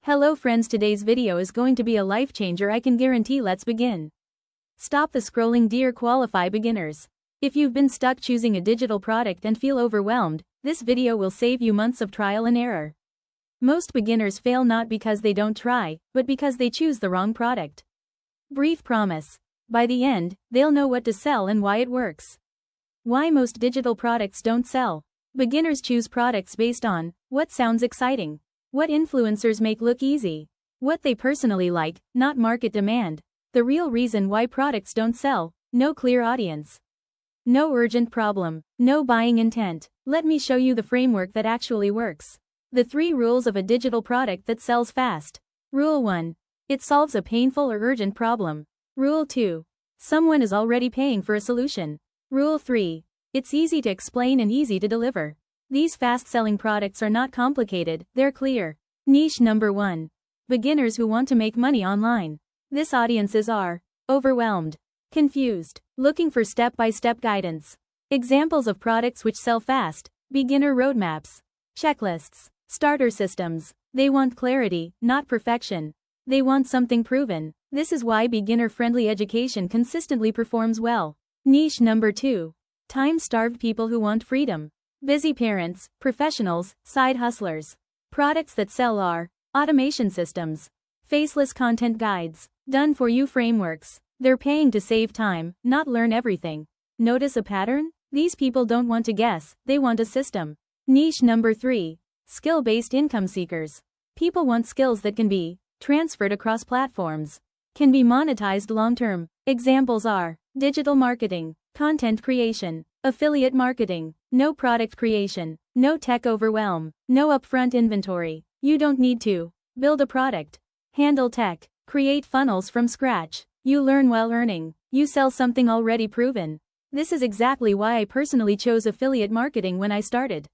Hello friends, today's video is going to be a life changer, I can guarantee. Let's begin. Stop the scrolling, dear qualify beginners. If you've been stuck choosing a digital product and feel overwhelmed, this video will save you months of trial and error. Most beginners fail not because they don't try, but because they choose the wrong product. Brief promise. By the end, they'll know what to sell and why it works. Why most digital products don't sell. Beginners choose products based on what sounds exciting, what influencers make look easy, what they personally like, not market demand. The real reason why products don't sell: no clear audience, no urgent problem, no buying intent. Let me show you the framework that actually works. The 3 rules of a digital product that sells fast. Rule 1. It solves a painful or urgent problem. Rule 2. Someone is already paying for a solution. Rule 3. It's easy to explain and easy to deliver. These fast-selling products are not complicated, they're clear. Niche number 1. Beginners who want to make money online. This audiences are overwhelmed, confused, looking for step-by-step guidance. Examples of products which sell fast: beginner roadmaps, checklists, starter systems. They want clarity, not perfection. They want something proven. This is why beginner-friendly education consistently performs well. Niche number 2. Time-starved people who want freedom. Busy parents, professionals, side hustlers. Products that sell are automation systems, faceless content guides, done-for-you frameworks. They're paying to save time, not learn everything. Notice a pattern? These people don't want to guess, they want a system. Niche number 3. Skill-based income seekers. People want skills that can be transferred across platforms, can be monetized long-term. Examples are digital marketing, content creation, affiliate marketing. No product creation, no tech overwhelm, no upfront inventory. You don't need to build a product, handle tech, create funnels from scratch. You learn while earning. You sell something already proven. This is exactly why I personally chose affiliate marketing when I started.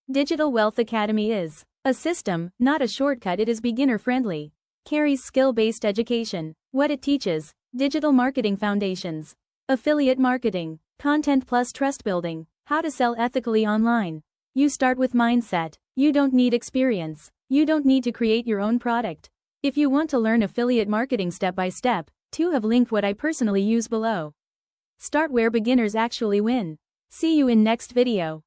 Digital Wealth Academy is a system, not a shortcut. It is beginner-friendly, carries skill-based education. What it teaches: digital marketing foundations, affiliate marketing, content plus trust building, how to sell ethically online. You start with mindset. You don't need experience. You don't need to create your own product. If you want to learn affiliate marketing step by step, have linked what I personally use below. Start where beginners actually win. See you in next video.